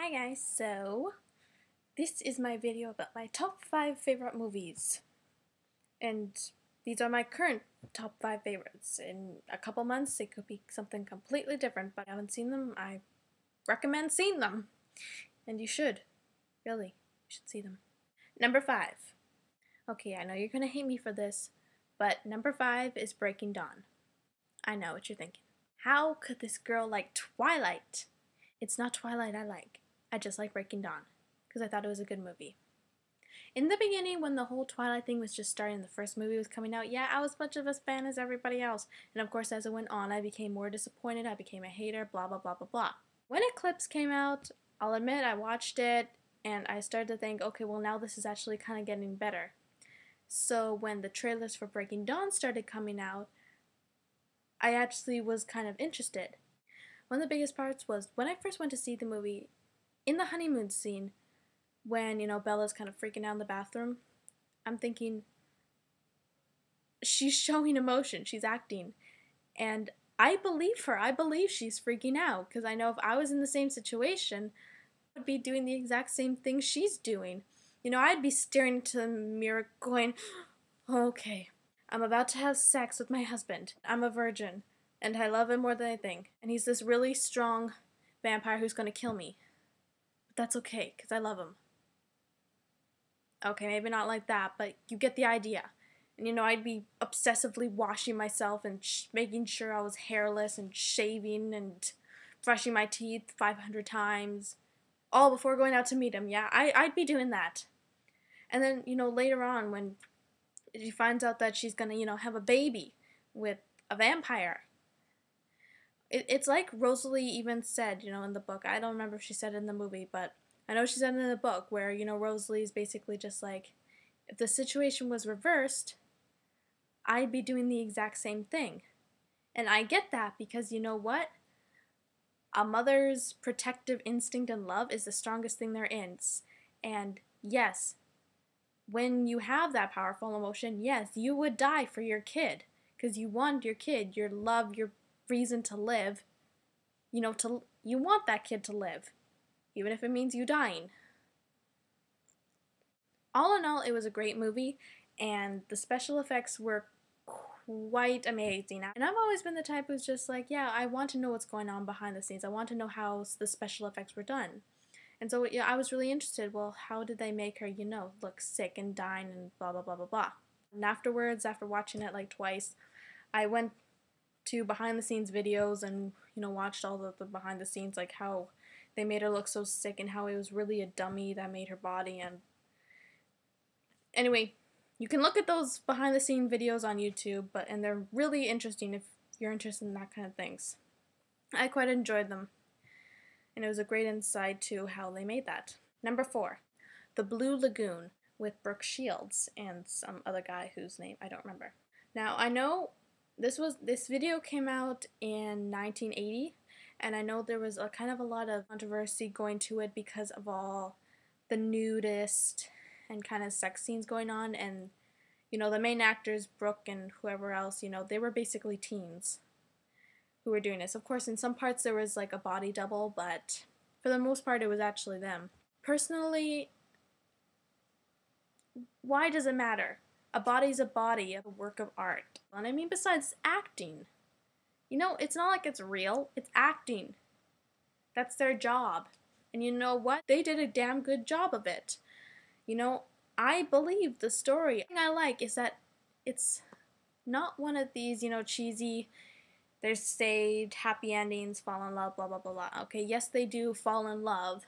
Hi guys, so this is my video about my top 5 favorite movies. And these are my current top 5 favorites. In a couple months it could be something completely different, but I haven't seen them. I recommend seeing them. And you should. Really, you should see them. Number 5. Okay, I know you're gonna hate me for this, but number 5 is Breaking Dawn. I know what you're thinking. How could this girl like Twilight? It's not Twilight I like. I just like Breaking Dawn because I thought it was a good movie. In the beginning, when the whole Twilight thing was just starting, the first movie was coming out, yeah, I was as much of a fan as everybody else. And of course, as it went on, I became more disappointed. I became a hater, blah, blah, blah, blah, blah. When Eclipse came out, I'll admit I watched it and I started to think, okay, well, now this is actually kind of getting better. So when the trailers for Breaking Dawn started coming out, I actually was kind of interested. One of the biggest parts was when I first went to see the movie, in the honeymoon scene, when, Bella's kind of freaking out in the bathroom, I'm thinking, she's showing emotion, she's acting, and I believe her. I believe she's freaking out, because I know if I was in the same situation, I would be doing the exact same thing she's doing. I'd be staring into the mirror going, okay, I'm about to have sex with my husband. I'm a virgin, and I love him more than I think, and he's this really strong vampire who's going to kill me. But that's okay, because I love him. Okay, maybe not like that, but you get the idea. And I'd be obsessively washing myself and making sure I was hairless and shaving and brushing my teeth 500 times, all before going out to meet him. Yeah, I'd be doing that. And then, later on when she finds out that she's gonna, have a baby with a vampire, it's like Rosalie even said, in the book. I don't remember if she said it in the movie, but I know she said it in the book where, Rosalie is basically just like, if the situation was reversed, I'd be doing the exact same thing. And I get that because you know what? A mother's protective instinct and love is the strongest thing there is. And yes, when you have that powerful emotion, yes, you would die for your kid. Because you want your kid, your love, your reason to live, you want that kid to live, even if it means you dying. All in all, it was a great movie, and the special effects were quite amazing. And I've always been the type who's just like, yeah, I want to know what's going on behind the scenes. I want to know how the special effects were done. And so I was really interested, well, how did they make her, look sick and dying and blah, blah, blah, blah, blah. And afterwards, after watching it like twice, I went to behind the scenes videos and, watched all the behind the scenes, like how they made her look so sick and how it was really a dummy that made her body. And anyway, you can look at those behind the scene videos on YouTube, and they're really interesting if you're interested in that kind of things. I quite enjoyed them. And it was a great insight to how they made that. Number 4, The Blue Lagoon with Brooke Shields and some other guy whose name I don't remember. Now, I know this video came out in 1980, and I know there was a kind of a lot of controversy going to it because of all the nudist and kind of sex scenes going on, and the main actors, Brooke and whoever else, they were basically teens who were doing this. Of course, in some parts there was like a body double, but for the most part it was actually them. Personally, why does it matter? A body's a body, a work of art. And I mean, besides acting, it's not like it's real, it's acting. That's their job. And you know what? They did a damn good job of it. I believe the story. The thing I like is that it's not one of these, cheesy, they're saved, happy endings, fall in love, blah, blah, blah, blah. Okay, yes, they do fall in love,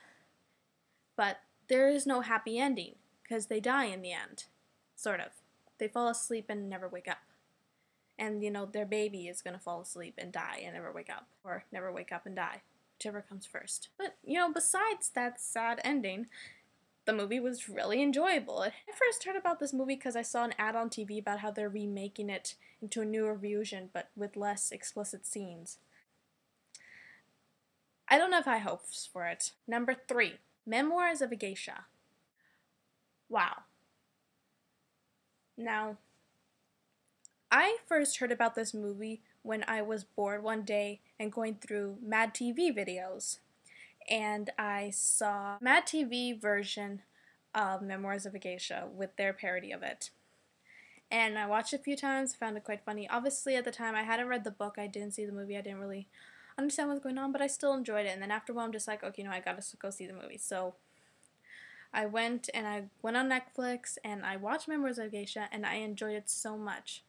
but there is no happy ending, because they die in the end, sort of. They fall asleep and never wake up. And, their baby is going to fall asleep and die and never wake up, or never wake up and die, whichever comes first. But, besides that sad ending, the movie was really enjoyable. I first heard about this movie because I saw an ad on TV about how they're remaking it into a newer version, but with less explicit scenes. I don't have high hopes for it. Number 3, Memoirs of a Geisha. Wow. Now, I first heard about this movie when I was bored one day and going through Mad TV videos. and I saw Mad TV version of Memoirs of a Geisha with their parody of it. And I watched it a few times, found it quite funny. Obviously, at the time, I hadn't read the book, I didn't see the movie, I didn't really understand what was going on, but I still enjoyed it. And then after a while, I'm just like, okay, no, I gotta go see the movie. So I went on Netflix and I watched Memoirs of a Geisha, and I enjoyed it so much.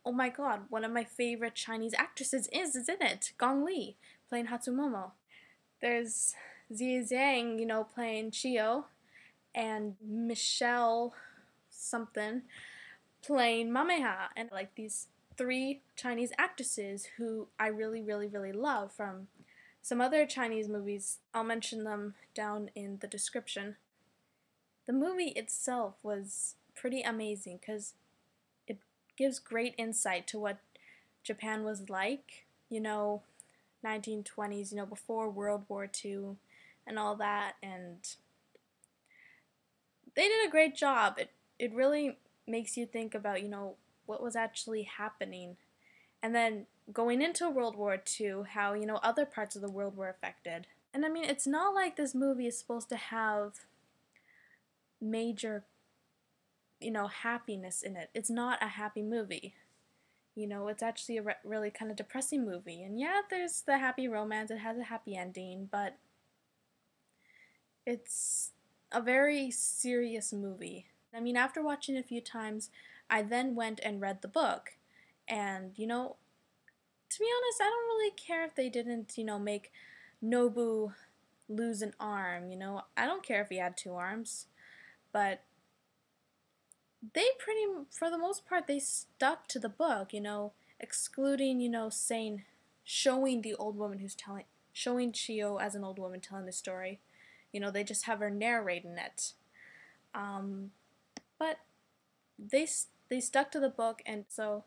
Oh my god, one of my favorite Chinese actresses is in it, Gong Li, playing Hatsumomo. There's Ziyi Zhang, playing Chio, and Michelle something playing Mameha, and like these three Chinese actresses who I really, really, really love from some other Chinese movies. I'll mention them down in the description. The movie itself was pretty amazing because it gives great insight to what Japan was like, 1920s, before World War II and all that, and they did a great job. It really makes you think about, what was actually happening. And then going into World War II, how, other parts of the world were affected. And I mean, it's not like this movie is supposed to have major, happiness in it. It's not a happy movie. It's actually a really kind of depressing movie. And yeah, there's the happy romance, it has a happy ending, but it's a very serious movie. I mean, after watching it a few times, I then went and read the book. And, to be honest, I don't really care if they didn't, make Nobu lose an arm, I don't care if he had two arms. But they for the most part, they stuck to the book, excluding, showing the old woman showing Chio as an old woman telling the story. They just have her narrating it. But they stuck to the book, and so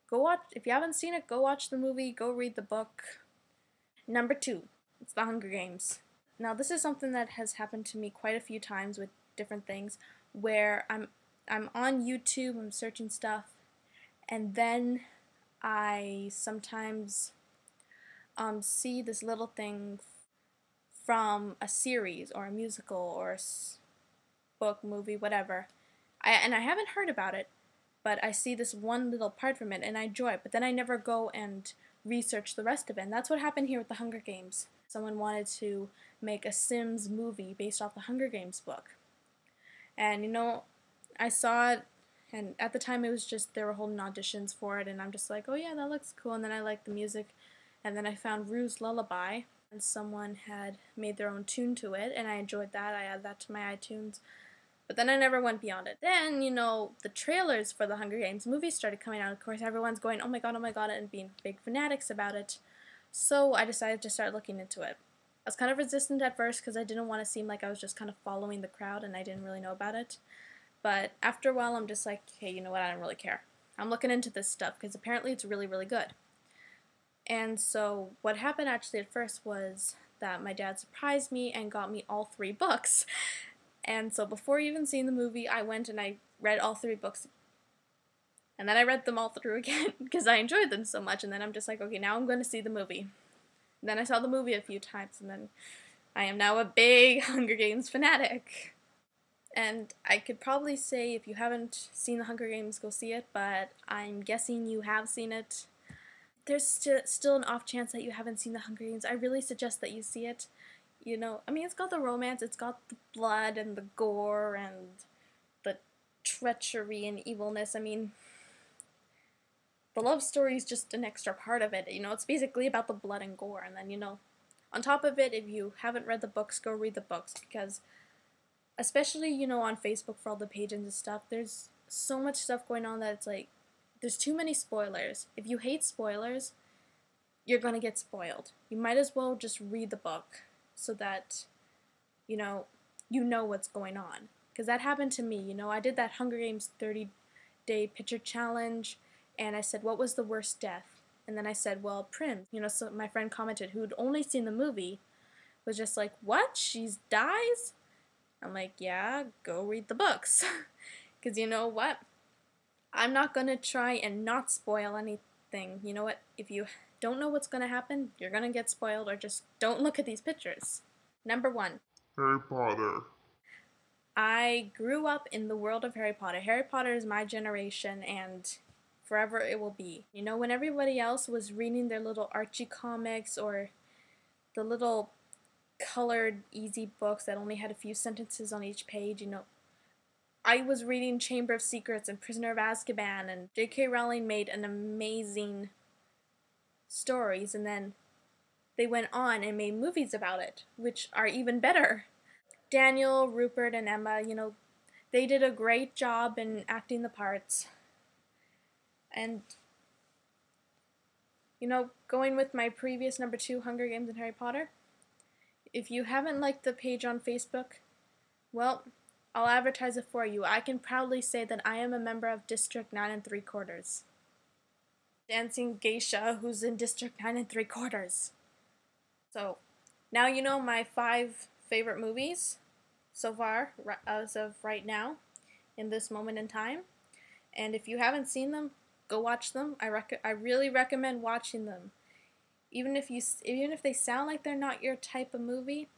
go watch, if you haven't seen it, go watch the movie, go read the book. Number 2, it's The Hunger Games. Now this is something that has happened to me quite a few times with different things, where I'm on YouTube, I'm searching stuff, and then I sometimes see this little thing from a series or a musical or a book, movie, whatever. I haven't heard about it, but I see this one little part from it and I enjoy it, but then I never go and research the rest of it. And that's what happened here with The Hunger Games. Someone wanted to make a Sims movie based off the Hunger Games book. And I saw it, and at the time it was just, they were holding auditions for it, and I'm just like, oh yeah, that looks cool. And then I liked the music, and then I found Rue's Lullaby, and someone had made their own tune to it, and I enjoyed that. I added that to my iTunes. But then I never went beyond it. Then, the trailers for the Hunger Games movies started coming out. Of course, everyone's going, oh my god, and being big fanatics about it. So I decided to start looking into it. I was kind of resistant at first because I didn't want to seem like I was just kind of following the crowd and I didn't really know about it. But after a while, I'm just like, okay, you know what, I don't really care. I'm looking into this stuff because apparently it's really, really good. And so what happened actually at first was that my dad surprised me and got me all 3 books. And so before even seeing the movie, I went and I read all 3 books. And then I read them all through again because I enjoyed them so much. And then I'm just like, okay, now I'm going to see the movie. And then I saw the movie a few times, and then I am now a big Hunger Games fanatic. And I could probably say if you haven't seen the Hunger Games, go see it, but I'm guessing you have seen it. There's still an off chance that you haven't seen the Hunger Games. I really suggest that you see it. I mean, it's got the romance, it's got the blood and the gore and the treachery and evilness. I mean, the love story is just an extra part of it. It's basically about the blood and gore. And then, on top of it, if you haven't read the books, go read the books. Because, especially, on Facebook for all the pages and stuff, there's so much stuff going on that it's like, there's too many spoilers. If you hate spoilers, you're going to get spoiled. You might as well just read the book so that, you know what's going on. Because that happened to me. I did that Hunger Games 30-day picture challenge. And I said, what was the worst death? And then I said, well, Prim. So my friend commented, who'd only seen the movie, was just like, what? She dies? I'm like, yeah, go read the books. Because you know what? I'm not going to try and not spoil anything. You know what? If you don't know what's going to happen, you're going to get spoiled, or just don't look at these pictures. Number 1. Harry Potter. I grew up in the world of Harry Potter. Harry Potter is my generation and forever it will be. You know, when everybody else was reading their little Archie comics or the little colored easy books that only had a few sentences on each page, you know, I was reading Chamber of Secrets and Prisoner of Azkaban, and J.K. Rowling made an amazing stories, and then they went on and made movies about it, which are even better. Daniel, Rupert, and Emma, you know, they did a great job in acting the parts. And, you know, going with my previous number 2, Hunger Games and Harry Potter, if you haven't liked the page on Facebook, well, I'll advertise it for you. I can proudly say that I am a member of District 9 3/4. Dancing geisha who's in District 9 3/4. So, now you know my 5 favorite movies so far, as of right now, in this moment in time. And if you haven't seen them, go watch them. I really recommend watching them. Even if they sound like they're not your type of movie,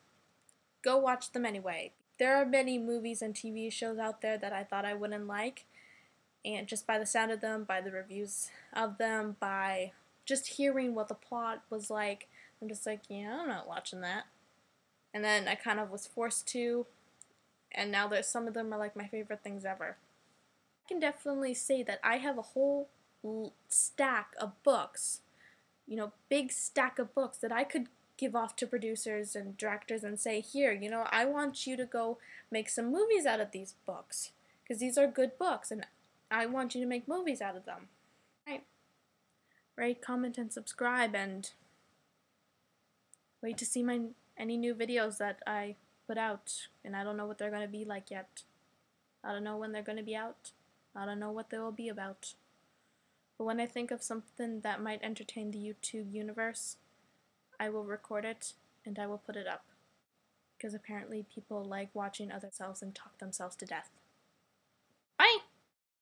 go watch them anyway. There are many movies and TV shows out there that I thought I wouldn't like, and just by the sound of them, by the reviews of them, by just hearing what the plot was like, I'm just like, yeah, I'm not watching that. And then I kind of was forced to, and now there's some of them are like my favorite things ever. I can definitely say that I have a whole stack of books, you know, big stack of books that I could give off to producers and directors and say, here, you know, I want you to go make some movies out of these books, because these are good books and I want you to make movies out of them. Right. Rate, comment, and subscribe, and wait to see any new videos that I put out. And I don't know what they're going to be like yet. I don't know when they're going to be out. I don't know what they will be about. But when I think of something that might entertain the YouTube universe, I will record it and I will put it up. Because apparently people like watching other selves and talk themselves to death.